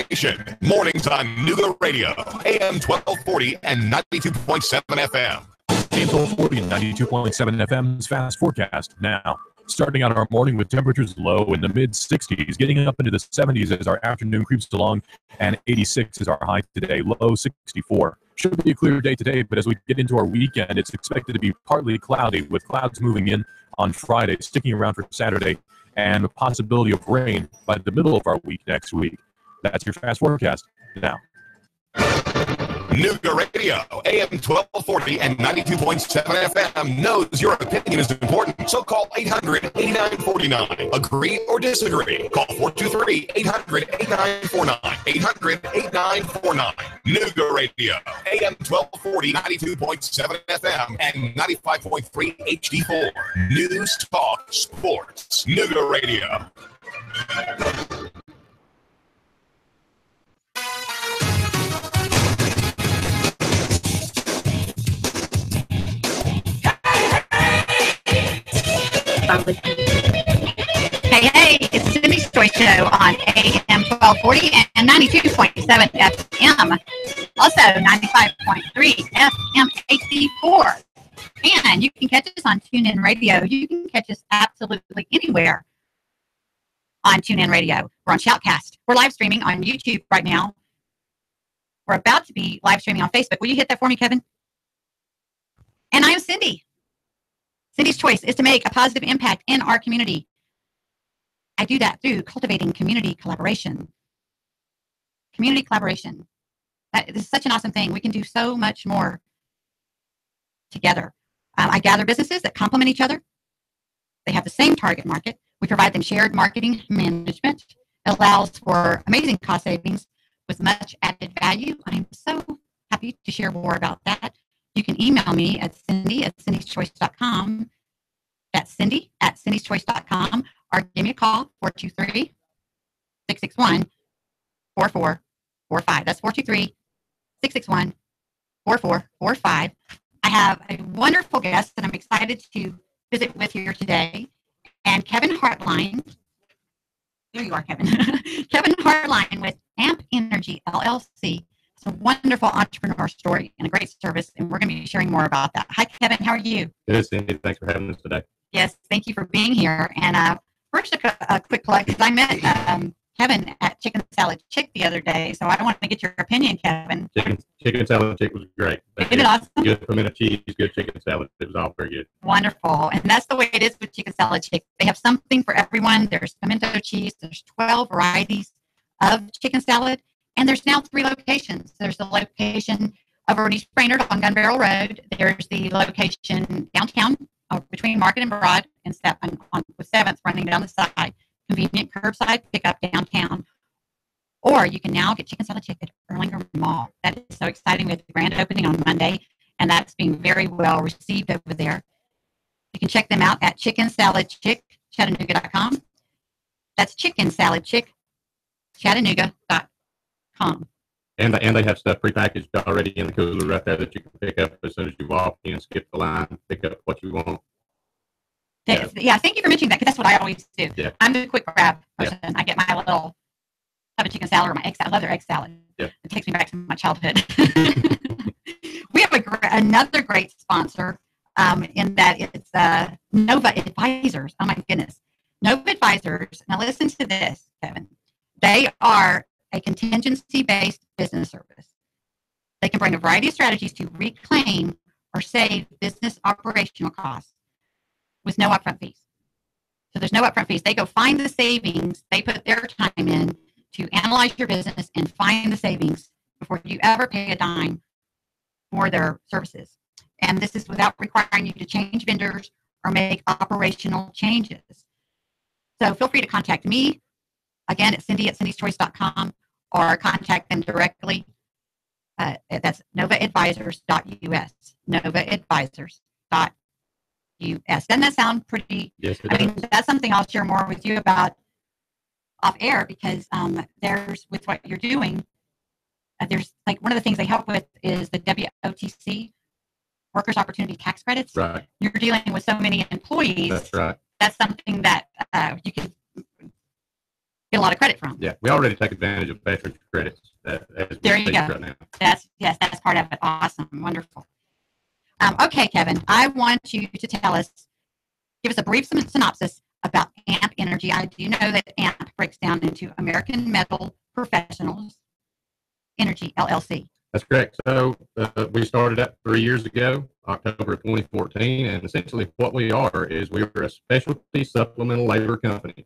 Nation. Mornings on Nooga Radio, AM 1240 and 92.7 FM. AM 1240 and 92.7 FM's fast forecast now. Starting out our morning with temperatures low in the mid-60s, getting up into the 70s as our afternoon creeps along, and 86 is our high today, low 64. Should be a clear day today, but as we get into our weekend, it's expected to be partly cloudy, with clouds moving in on Friday, sticking around for Saturday, and a possibility of rain by the middle of our week next week. That's your fast forecast now. Nooga Radio, AM 1240 and 92.7 FM knows your opinion is important, so call 800-8949. Agree or disagree? Call 423-800-8949. 800-8949. Nooga Radio, AM 1240, 92.7 FM, and 95.3 HD4. News, talk, sports. Nooga Radio. Hey, it's Cindy's Choice Show on AM 1240 and 92.7 FM. Also 95.3 FM HD4. And you can catch us on TuneIn Radio. You can catch us absolutely anywhere on TuneIn Radio. We're on Shoutcast. We're live streaming on YouTube right now. We're about to be live streaming on Facebook. Will you hit that for me, Kevin? And I am Cindy. Cindy's choice is to make a positive impact in our community. I do that through cultivating community collaboration. Community collaboration. This is such an awesome thing. We can do so much more together. I gather businesses that complement each other. They have the same target market. We provide them shared marketing management. It allows for amazing cost savings with much added value. I'm so happy to share more about that. You can email me at cindy@cindyschoice.com. That's cindy@cindyschoice.com. Or give me a call, 423-661-4445. That's 423-661-4445. I have a wonderful guest that I'm excited to visit with here today. And Kevin Hartline. There you are, Kevin. Kevin Hartline with AMP Energy, LLC. It's a wonderful entrepreneur story and a great service, and we're going to be sharing more about that. Hi, Kevin. How are you? Good, Cindy. Thanks for having us today. Yes, thank you for being here. And first, a quick plug, because I met Kevin at Chicken Salad Chick the other day, so I want to get your opinion, Kevin. Chicken Salad Chick was great. Isn't it awesome? Good pimento cheese, good chicken salad. It was all very good. Wonderful. And that's the way it is with Chicken Salad Chick. They have something for everyone. There's pimento cheese. There's 12 varieties of chicken salad. And there's now 3 locations. There's the location over in East Brainerd on Gun Barrel Road. There's the location downtown between Market and Broad and with 7th running down the side. Convenient curbside pickup downtown. Or you can now get Chicken Salad Chick at Erlanger Mall. That is so exciting. We had the grand opening on Monday, and that's being very well received over there. You can check them out at Chicken Salad Chick, Chattanooga.com. That's Chicken Salad Chick, Chattanooga.com. And they have stuff prepackaged already in the cooler right there that you can pick up as soon as you walk in, skip the line, pick up what you want. Yeah, thank you for mentioning that, because that's what I always do. Yeah. I'm a quick grab person. Yeah. I get my little tub of chicken salad or my egg salad. I love their egg salad. Yeah. It takes me back to my childhood. We have another great sponsor in that it's Nova Advisors. Oh, my goodness. Nova Advisors. Now, listen to this, Kevin. They are a contingency-based business service. They can bring a variety of strategies to reclaim or save business operational costs with no upfront fees. So there's no upfront fees. They go find the savings. They put their time in to analyze your business and find the savings before you ever pay a dime for their services. And this is without requiring you to change vendors or make operational changes. So feel free to contact me, again, at cindy@cindyschoice.com, or contact them directly. That's novaadvisors.us. Novaadvisors.us. Doesn't that sound pretty? Yes, it I does. mean, that's something I'll share more with you about off air, because there's, with what you're doing, there's like one of the things they help with is the WOTC, Workers' Opportunity Tax Credits. Right. You're dealing with so many employees. That's right. That's something that you can get a lot of credit from. Yeah, we already take advantage of veterans credits as There we you speak go. right now. That's part of it. Awesome, wonderful. Okay, Kevin, I want you to tell us, give us a brief synopsis about AMP Energy. I do know that AMP breaks down into American Metal Professionals Energy LLC. That's correct. So we started up 3 years ago, October of 2014, and essentially what we are is we're a specialty supplemental labor company.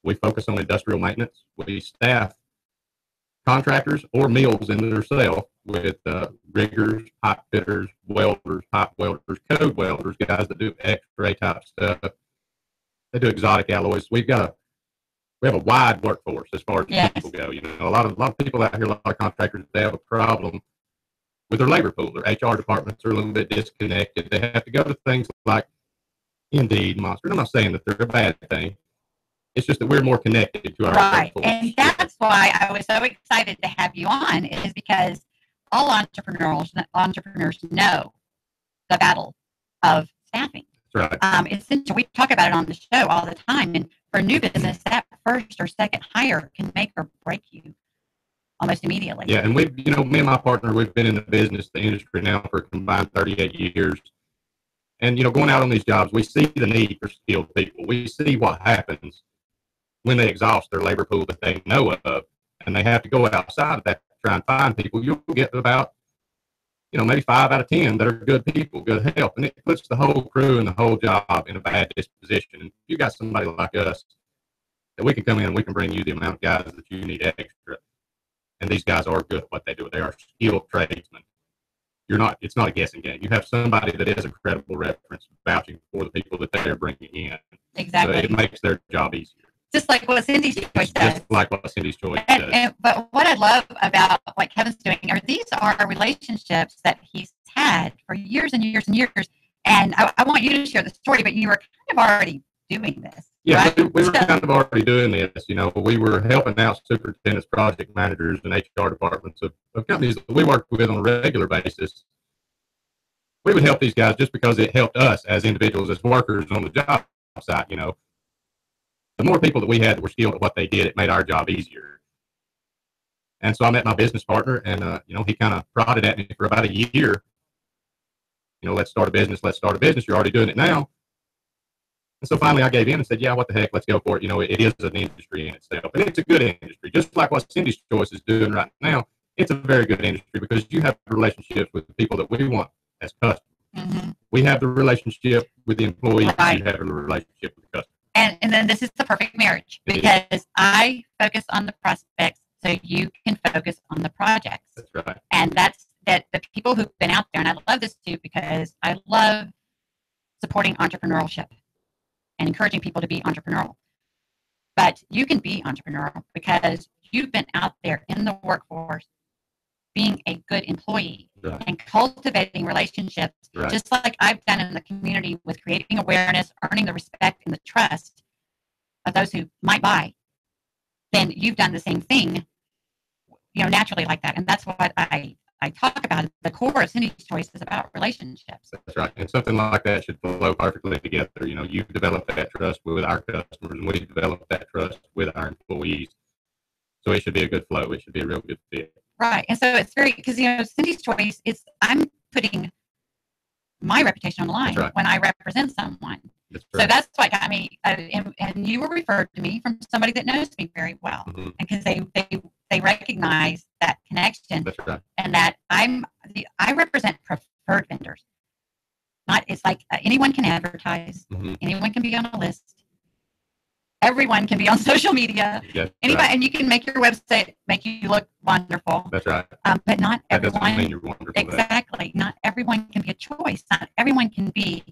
We focus on industrial maintenance. We staff contractors or mills in themselves with riggers, pipe fitters, welders, pipe welders, code welders, guys that do X-ray type stuff. They do exotic alloys. We have a wide workforce as far as people go. You know, a lot of people out here, a lot of contractors, they have a problem with their labor pool. Their HR departments are a little bit disconnected. They have to go to things like Indeed, Monster. I'm not saying that they're a bad thing. It's just that we're more connected to our workforce. And that's why I was so excited to have you on, is because all entrepreneurs know the battle of staffing. That's right. Essentially, we talk about it on the show all the time. And for new business, that first or second hire can make or break you almost immediately. Yeah, and me and my partner, we've been in the industry now for a combined 38 years. And, going out on these jobs, we see the need for skilled people. We see what happens when they exhaust their labor pool that they know of, and they have to go outside of that to try and find people. You'll get about, maybe 5 out of 10 that are good people, good help, and it puts the whole crew and the whole job in a bad disposition. And if you got somebody like us, that we can come in and we can bring you the amount of guys that you need extra. And these guys are good at what they do. They are skilled tradesmen. It's not a guessing game. You have somebody that is a credible reference vouching for the people that they're bringing in. Exactly. So it makes their job easier. Just like what Cindy's Choice does. Just like what Cindy's Choice does. But what I love about what Kevin's doing these are relationships that he's had for years and years and years. And I want you to share the story, but you were kind of already doing this. Yeah, right? we were kind of already doing this. We were helping out superintendents, project managers, and HR departments of companies that we work with on a regular basis. We would help these guys just because it helped us as individuals, as workers on the job site. The more people that we had that were skilled at what they did, it made our job easier. And so I met my business partner, and he kind of prodded at me for about a year. Let's start a business. You're already doing it now. And so finally I gave in and said, yeah, what the heck, let's go for it. It is an industry in itself, and it's a good industry. Just like what Cindy's Choice is doing right now, it's a very good industry because you have relationships with the people that we want as customers. Mm-hmm. We have the relationship with the employees. Right. You have a relationship with the customer. And then this is the perfect marriage because I focus on the prospects so you can focus on the projects. That's right. And that's the people who've been out there, and I love this too because I love supporting entrepreneurship and encouraging people to be entrepreneurial. But you can be entrepreneurial because you've been out there in the workforce being a good employee and cultivating relationships, just like I've done in the community with creating awareness, earning the respect and the trust of those who might buy. Then you've done the same thing, naturally like that. And that's what I talk about. The core of Cindy's Choice is about relationships. That's right. And something like that should flow perfectly together. You've developed that trust with our customers, and we've developed that trust with our employees. So it should be a good flow. It should be a real good fit. Right. And so it's very, because, Cindy's Choice is, I'm putting my reputation on the line when I represent someone. That's right. So that's what got me, and you were referred to me from somebody that knows me very well. Mm-hmm. Because they recognize that connection. That's right. And that I represent preferred vendors. It's like anyone can advertise. Mm-hmm. Anyone can be on a list. Everyone can be on social media. Yes, anybody, and you can make your website make you look wonderful. That's right. But not everyone. That doesn't mean you're wonderful. Exactly. Not everyone can be a choice. Not everyone can be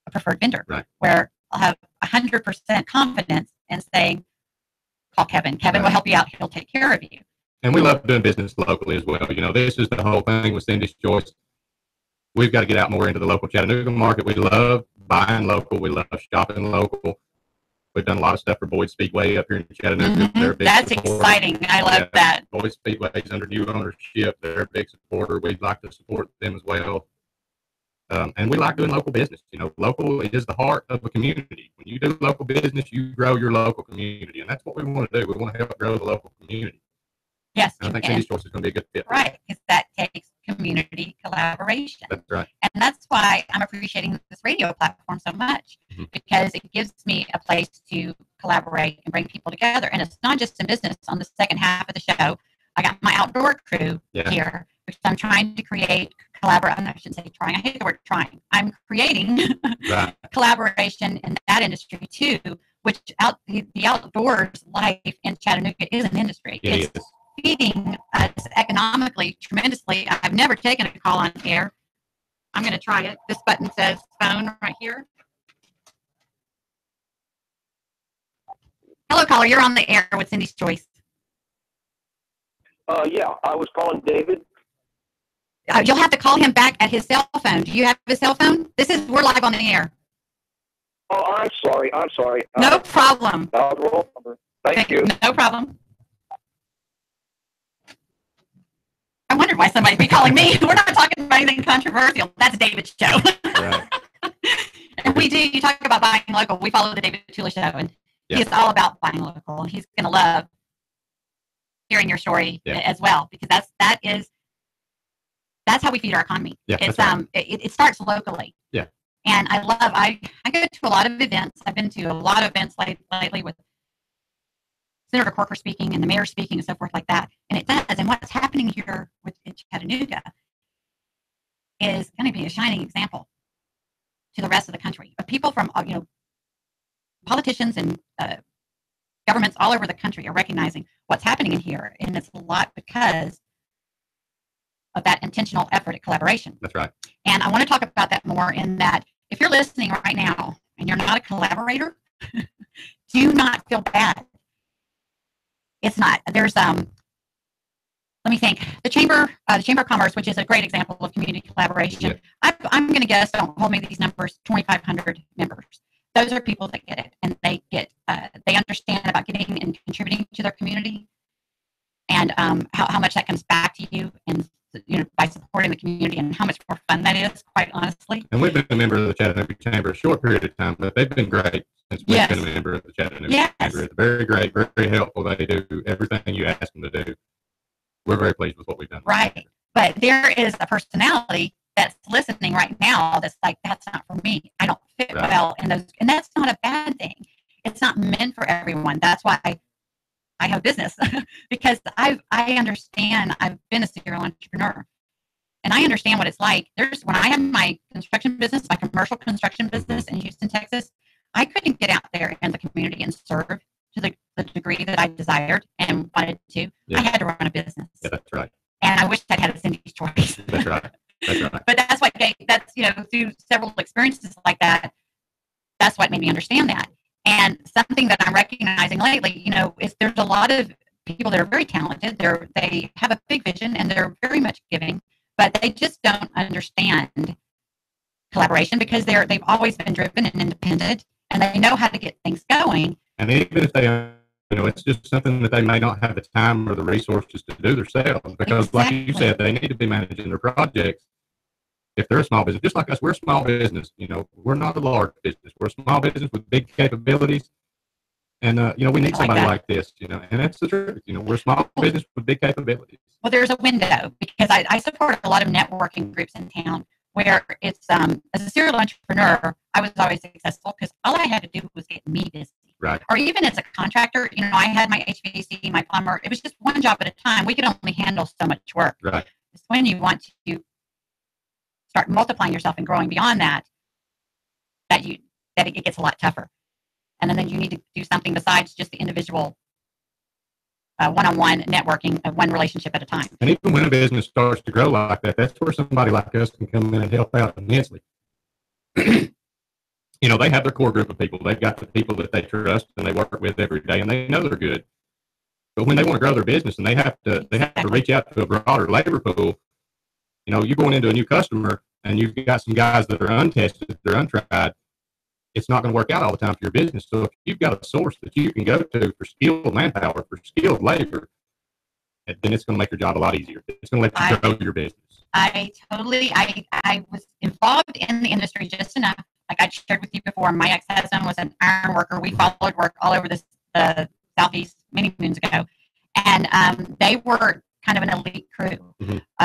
a preferred vendor. Right. Where I'll have 100% confidence in saying, call Kevin. Kevin will help you out. He'll take care of you. And we love doing business locally as well. This is the whole thing with Cindy's Choice. We've got to get out more into the local Chattanooga market. We love buying local. We love shopping local. We've done a lot of stuff for Boyd Speedway up here in Chattanooga. Mm-hmm. That's exciting. I love that. Boyd Speedway is under new ownership. They're a big supporter. We'd like to support them as well. And we like doing local business. You know, local is the heart of a community. When you do local business, you grow your local community. And that's what we want to do. We want to help grow the local community. Yes. And I think Cindy's Choice is going to be a good fit. Right, because that takes community collaboration. That's right. And that's why I'm appreciating this radio platform so much, because it gives me a place to collaborate and bring people together. And it's not just in business. On the second half of the show, I got my outdoor crew here, which I'm trying to create collaboration. I shouldn't say trying. I hate the word trying. I'm creating collaboration in that industry too, which the outdoors life in Chattanooga is an industry. It's feeding us economically tremendously. I've never taken a call on air. I'm going to try it. This button says phone right here. Hello, caller. You're on the air with Cindy's Choice. Yeah, I was calling David. You'll have to call him back at his cell phone. Do you have his cell phone? We're live on the air. Oh, I'm sorry. No problem. Thank you. No problem. I wondered why somebody'd be calling me. We're not talking about anything controversial. That's David's show. Right. And you talk about buying local. We follow the David Tulis show, and he's all about buying local. He's going to love hearing your story as well, because that's how we feed our economy. Yeah, it starts locally. Yeah. And I go to a lot of events. I've been to a lot of events lately with Senator Corker speaking and the mayor speaking and so forth like that. And it does. And what's happening here in Chattanooga is going to be a shining example to the rest of the country. But people from, politicians and governments all over the country are recognizing what's happening in here. And it's a lot because of that intentional effort at collaboration. That's right. And I want to talk about that more in that if you're listening right now and you're not a collaborator, do not feel bad. It's not. There's let me think. The Chamber of Commerce, which is a great example of community collaboration. Yeah. I'm going to guess, don't hold me to these numbers, 2,500 members. Those are people that get it, and they understand about getting and contributing to their community, and how much that comes back to you, and by supporting the community, and how much more fun that is, quite honestly. And we've been a member of the Chattanooga Chamber a short period of time, but they've been great since we've been a member of the Chattanooga Chamber. It's very great, very helpful. They do everything you ask them to do. We're very pleased with what we've done. Right. But there is a personality that's listening right now that's like, that's not for me. I don't fit well in those. And that's not a bad thing. It's not meant for everyone. That's why I have business because I understand. I've been a serial entrepreneur, and I understand what it's like. When I had my construction business, my commercial construction business in Houston, Texas, I couldn't get out there in the community and serve to the degree that I desired and wanted to. I had to run a business. Yeah, that's right. And I wish I'd had a Cindy's Choice. That's right. That's right. But that's what through several experiences like that, that's what made me understand that. And something that I'm recognizing lately, is there's a lot of people that are very talented. They have a big vision and they're very much giving, but they just don't understand collaboration because they've always been driven and independent, and they know how to get things going. And even if they, it's just something that they may not have the time or the resources to do themselves, because like you said, they need to be managing their projects. If they're a small business, just like us, we're a small business. We're not a large business. We're a small business with big capabilities. And, we need somebody like this, and that's the truth. We're a small business with big capabilities. Well, there's a window because I support a lot of networking groups in town where it's, as a serial entrepreneur, I was always successful because all I had to do was get me busy. Right. Or even as a contractor, I had my HVAC, my plumber. It was just one job at a time. We could only handle so much work. Right. It's when you want to start multiplying yourself and growing beyond that it gets a lot tougher. And then you need to do something besides just the individual one-on-one networking of one relationship at a time. And even when a business starts to grow like that, that's where somebody like us can come in and help out immensely. They have their core group of people. They've got the people that they trust and they work with every day, and they know they're good. But when they want to grow their business and they have to reach out to a broader labor pool, you're going into a new customer and you've got some guys that are untested, they're untried. It's not going to work out all the time for your business. So if you've got a source that you can go to for skilled manpower, for skilled labor, then it's going to make your job a lot easier. It's going to let you grow your business. I was involved in the industry just enough. Like I shared with you before, my ex-husband was an iron worker. We followed work all over the Southeast many moons ago. And they were kind of an elite crew.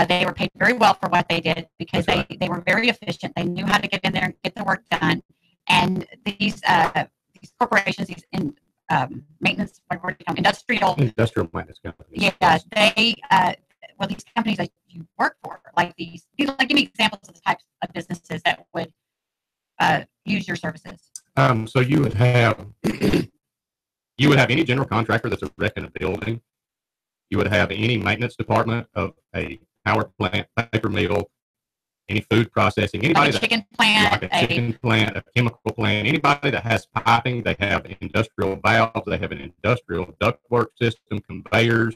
They were paid very well for what they did because they were very efficient. They knew how to get in there and get the work done. And these corporations, these maintenance, industrial maintenance companies. Yeah, these companies that you work for, like these, give me examples of the types of businesses that would use your services. So you would have any general contractor that's erecting a building. You would have any maintenance department of a power plant, paper mill, any food processing, anybody like a chicken plant, a chemical plant, anybody that has piping. They have industrial valves, they have an industrial ductwork system, conveyors,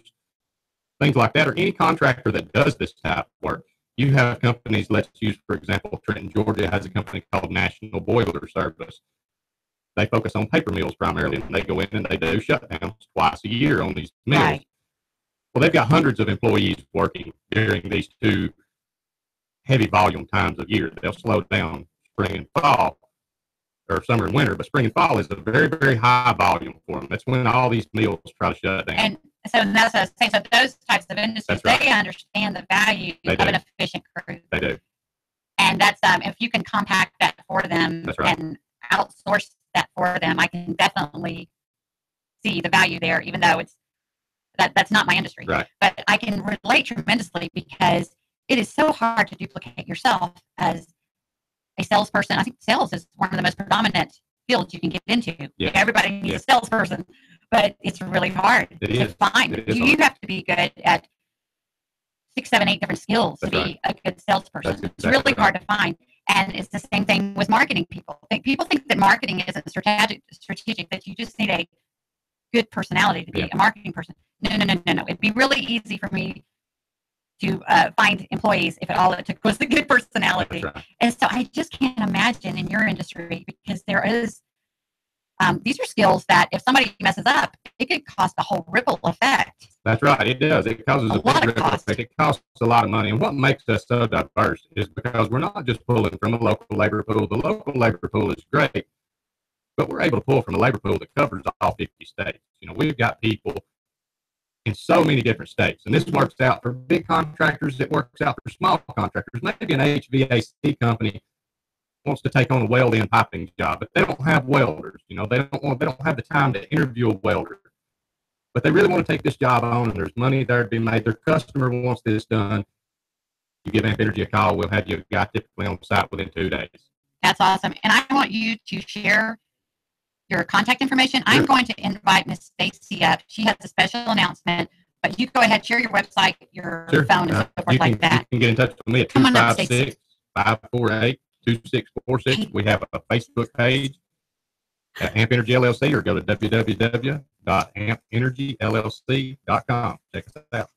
things like that, or any contractor that does this type of work. You have companies, let's use, for example, Trenton, Georgia has a company called National Boiler Service. They focus on paper mills primarily, and they go in and they do shutdowns twice a year on these mills. Right. Well, they've got hundreds of employees working during these two heavy volume times of year. They'll slow down spring and fall, or summer and winter, but spring and fall is a very, very high volume for them. That's when all these mills try to shut down. And so that's what I was saying. So those types of industries, they understand the value of an efficient crew. They do. And that's if you can compact that for them and outsource that for them, I can definitely see the value there, even though that's not my industry. Right. But I can relate tremendously because it is so hard to duplicate yourself as a salesperson. I think sales is one of the most predominant fields you can get into. Yeah. Everybody needs a salesperson, but it's really hard to find. You have to be good at 6, 7, 8 different skills to be a good salesperson. It's really hard to find. And it's the same thing with marketing people. People think that marketing isn't strategic, that you just need a good personality to be a marketing person. No. It'd be really easy for me to find employees if all it took was a good personality. And so I just can't imagine in your industry, because there is, these are skills that if somebody messes up, it could cost a whole ripple effect. That's right. It does. It causes a big ripple effect. It costs a lot of money. And what makes us so diverse is because we're not just pulling from a local labor pool. The local labor pool is great, but we're able to pull from a labor pool that covers all 50 states. We've got people in so many different states. And this works out for big contractors. It works out for small contractors. Maybe an HVAC company wants to take on a welding and piping job, but they don't have welders. They don't have the time to interview a welder. But they really want to take this job on, and there's money there to be made. Their customer wants this done. You give Amp Energy a call. We'll have you a guy typically on site within 2 days. That's awesome. And I want you to share your contact information. I'm going to invite Miss Stacy up. She has a special announcement, but you go ahead, share your website, your phone, and so forth like that. You can get in touch with me at 256-548-2646. We have a Facebook page at Amp Energy LLC, or go to www.ampenergyllc.com. Check us out.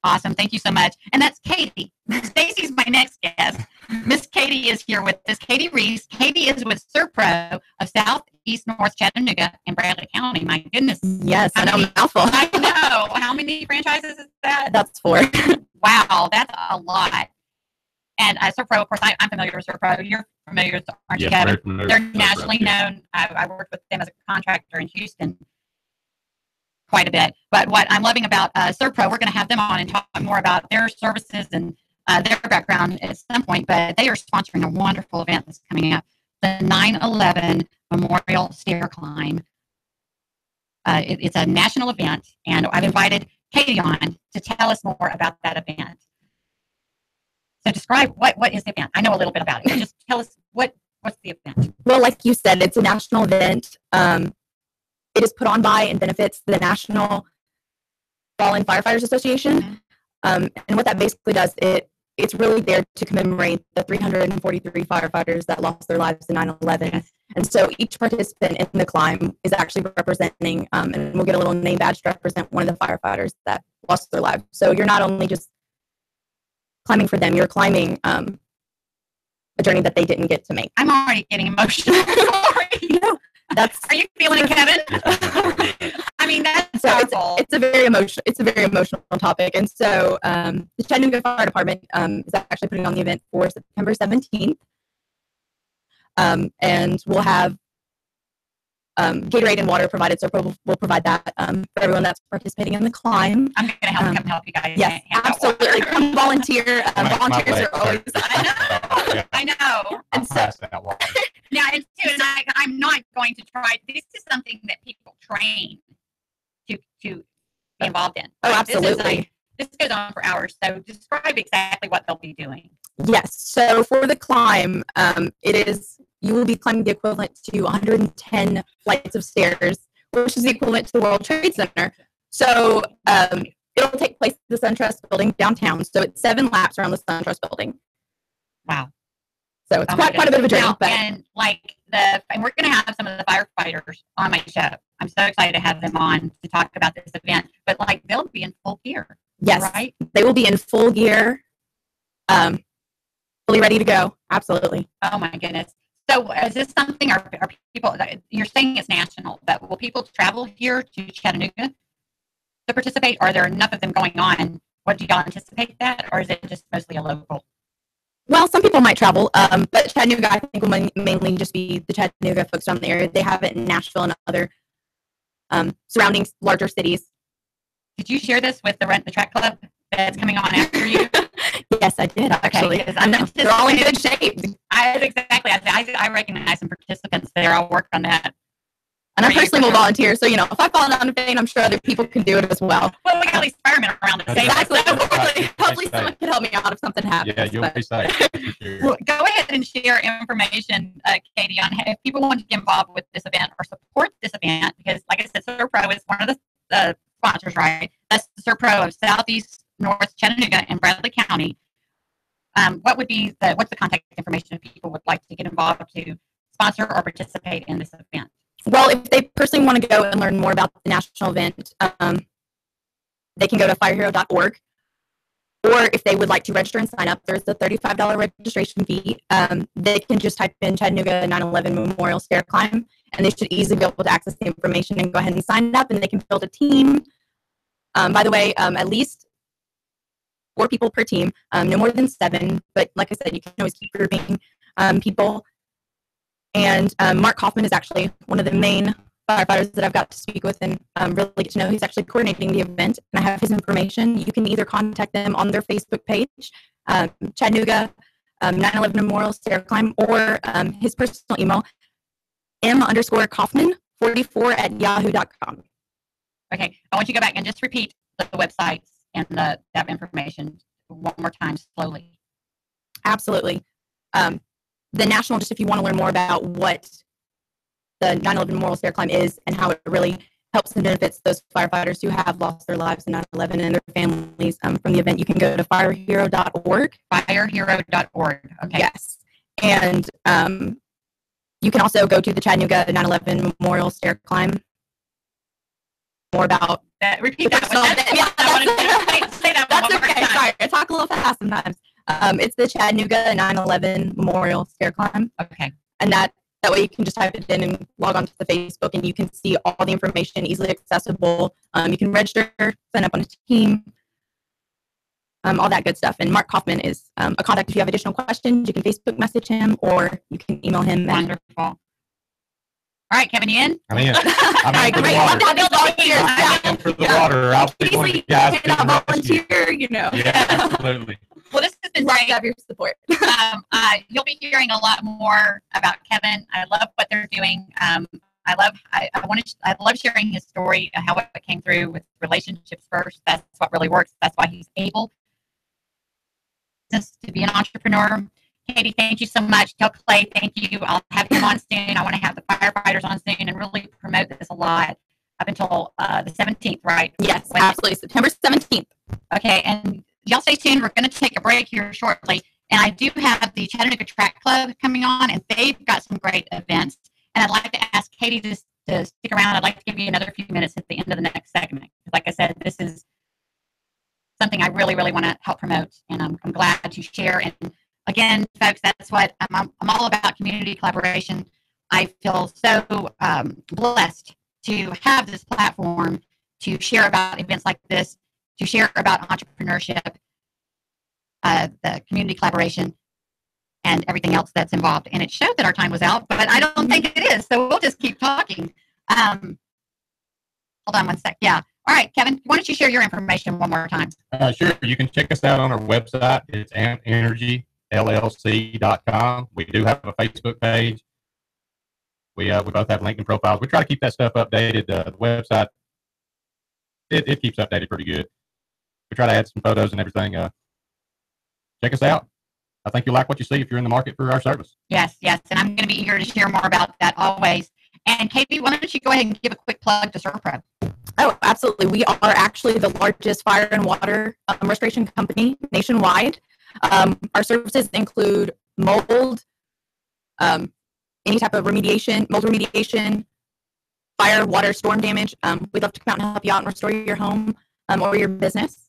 Awesome. Thank you so much. And that's Katie. Stacy's my next guest. Miss Katie is here with us. Katie Reese. Katie is with Serpro of Southeast North Chattanooga in Bradley County. My goodness. Yes, I know. Mouthful. I know. How many franchises is that? That's 4. Wow, that's a lot. And Serpro, of course, I'm familiar with Serpro. You're familiar, aren't you, Kevin? They're nationally known. I worked with them as a contractor in Houston quite a bit. But what I'm loving about Serpro, we're going to have them on and talk more about their services and their background at some point. But they are sponsoring a wonderful event that's coming up, the 9/11 Memorial Stair Climb. It's a national event, and I've invited Katie on to tell us more about that event. So describe what is the event? I know a little bit about it. Just tell us what's the event. Well, like you said, it's a national event. It is put on by and benefits the National Fallen Firefighters Association. And what that basically does, it's really there to commemorate the 343 firefighters that lost their lives in 9/11. And so each participant in the climb is actually representing, and we'll get a little name badge to represent one of the firefighters that lost their lives. So you're not only just climbing for them, you're climbing a journey that they didn't get to make. I'm already getting emotional. That's Are you feeling it, Kevin? I mean, that's so powerful. it's a very emotional topic. And so the Chattanooga Fire Department is actually putting on the event for September 17th. And we'll have Gatorade and water provided. So we'll provide that for everyone that's participating in the climb. I'm going to come help you guys. Yes, absolutely. Come volunteer. Volunteers are always. I know. And so, that water. Now, and too, and I'm not going to try. This is something that people train to be involved in. Oh, absolutely. This goes on for hours. So describe exactly what they'll be doing. Yes. So for the climb, you will be climbing the equivalent to 110 flights of stairs, which is the equivalent to the World Trade Center. So it'll take place at the SunTrust building downtown. So it's 7 laps around the SunTrust building. Wow. So it's quite a bit of a journey. Now, and we're going to have some of the firefighters on my show. I'm so excited to have them on to talk about this event. But they'll be in full gear. Yes, right. They will be in full gear, fully ready to go. Absolutely. Oh my goodness. So is this something? Are people? You're saying it's national, but will people travel here to Chattanooga to participate? Are there enough of them going on? What do y'all anticipate that, or is it just mostly a local? Well, some people might travel, but Chattanooga, I think, will mainly just be the Chattanooga folks around the area. They have it in Nashville and other surrounding larger cities. Did you share this with the Track Club that's coming on after you? Yes, I did, actually. Okay, I know. They're all in good shape. Exactly. I recognize some participants there. I'll work on that. And I personally will volunteer. So, if I fall down a vein, I'm sure other people can do it as well. Well, we got at least firemen around the same. Exactly. Hopefully someone can help me out if something happens. Yeah, you'll be safe. Sure. Well, go ahead and share information, Katie, on if people want to get involved with this event or support this event, because like I said, SERPRO is one of the sponsors, right? That's the SERPRO of Southeast, North Chattanooga, and Bradley County. What's the contact information if people would like to get involved to sponsor or participate in this event? Well, if they personally want to go and learn more about the national event, they can go to firehero.org. Or if they would like to register and sign up, there's a $35 registration fee. They can just type in Chattanooga 9/11 Memorial Stair Climb, and they should easily be able to access the information and go ahead and sign up, and they can build a team. By the way, at least 4 people per team, no more than 7. But like I said, you can always keep grouping people. And Mark Kaufman is actually one of the main firefighters that I've got to speak with and really get to know. He's actually coordinating the event, and I have his information. You can either contact them on their Facebook page, Chattanooga 9/11 Memorial Stair Climb, or his personal email, m_Kaufman44@yahoo.com. Okay, I want you to go back and just repeat the websites and that information one more time slowly. Absolutely. The national, just if you want to learn more about what the 9/11 Memorial Stair Climb is and how it really helps and benefits those firefighters who have lost their lives in 9/11 and their families from the event, you can go to firehero.org. Firehero.org. Okay. Yes. And you can also go to the Chattanooga 9/11 Memorial Stair Climb. More about that. Repeat that. Say that that's one more okay. time. Sorry, I talk a little fast sometimes. It's the Chattanooga 9/11 Memorial Stair Climb. Okay. And that way you can just type it in and log on to the Facebook, and you can see all the information easily accessible. You can register, sign up on a team, all that good stuff. And Mark Kaufman is a contact if you have additional questions. You can Facebook message him, or you can email him. Wonderful. All right, Kevin, you in? I'm in. All right, great. I'm in for the water. I'll be one of the guys being volunteer, Yeah, absolutely. Well, this has been Love great. to have your support. You'll be hearing a lot more about Kevin. I love what they're doing. I love sharing his story, how it came through with relationships first. That's what really works. That's why he's able to be an entrepreneur. Katie, thank you so much. Tell Clay, thank you. I'll have him on soon. I want to have the firefighters on soon and really promote this a lot up until the 17th, right? Yes, absolutely. September 17th. Okay, and y'all stay tuned. We're going to take a break here shortly. And I do have the Chattanooga Track Club coming on, and they've got some great events. And I'd like to ask Katie to stick around. I'd like to give you another few minutes at the end of the next segment. Like I said, this is something I really, really want to help promote, and I'm glad to share. And again, folks, that's what I'm all about: community collaboration. I feel so blessed to have this platform to share about events like this, to share about entrepreneurship, the community collaboration, and everything else that's involved. And it showed that our time was out, but I don't think it is. So we'll just keep talking. Hold on one sec. Yeah. All right, Kevin, why don't you share your information one more time? Sure. You can check us out on our website. It's AmpEnergyLLC.com. We do have a Facebook page. We both have LinkedIn profiles. We try to keep that stuff updated. The website, it keeps updated pretty good. We try to add some photos and everything. Check us out. I think you'll like what you see if you're in the market for our service. Yes, yes. And I'm going to be eager to share more about that always. And Katie, why don't you go ahead and give a quick plug to ServPro? Oh, absolutely. We are actually the largest fire and water restoration company nationwide. Our services include mold, any type of remediation, mold remediation, fire, water, storm damage. We'd love to come out and help you out and restore your home or your business.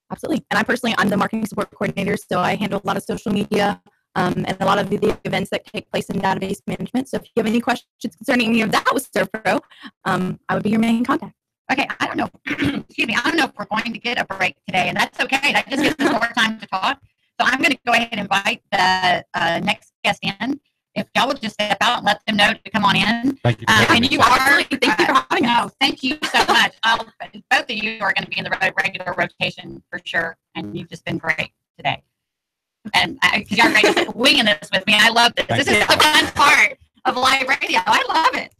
Absolutely. And I'm the marketing support coordinator, so I handle a lot of social media and a lot of the events that take place in database management. So if you have any questions concerning any of that with ServPro, I would be your main contact. Okay, I don't know. Excuse me. I don't know if we're going to get a break today, and that's okay. That just gives us more time to talk. So I'm going to go ahead and invite the next guest in. If y'all would just step out and let them know to come on in. Thank you. And you are. Thank you for having us. No, thank you so much. Both of you are going to be in the regular rotation for sure, and you've just been great today. And because y'all are just winging this with me, I love this. This is the fun part of live radio. I love it.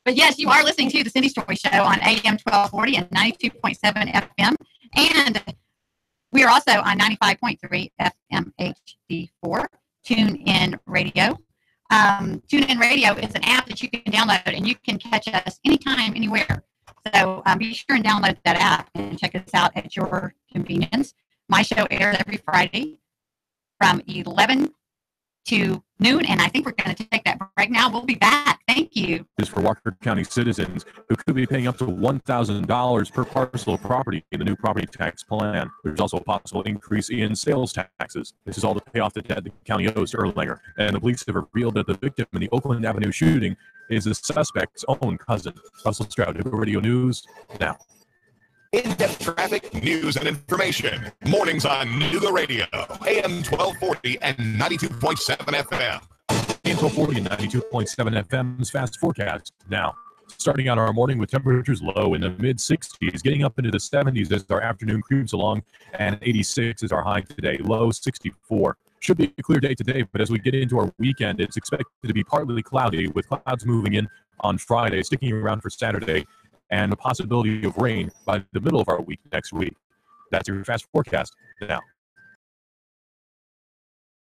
But yes, you are listening to the Cindy Story Show on AM 1240 and 92.7 FM. And we are also on 95.3 FM HD4, TuneIn Radio. TuneIn Radio is an app that you can download, and you can catch us anytime, anywhere. So be sure and download that app and check us out at your convenience. My show airs every Friday from 11 to noon, and I think we're going to take that break now. We'll be back. Thank you. This is for Walker County citizens who could be paying up to $1,000 per parcel of property in the new property tax plan. There's also a possible increase in sales taxes. This is all to pay off the debt the county owes to Erlanger. And the police have revealed that the victim in the Oakland Avenue shooting is the suspect's own cousin. Russell Stroud, Nooga Radio News, now. In-depth traffic, news, and information. Mornings on Nooga Radio, AM 1240 and 92.7 FM. AM 1240 and 92.7 FM's fast forecast now. Starting out our morning with temperatures low in the mid-60s, getting up into the 70s as our afternoon creeps along, and 86 is our high today, low 64. Should be a clear day today, but as we get into our weekend, it's expected to be partly cloudy, with clouds moving in on Friday, sticking around for Saturday, and a possibility of rain by the middle of our week next week. That's your fast forecast now.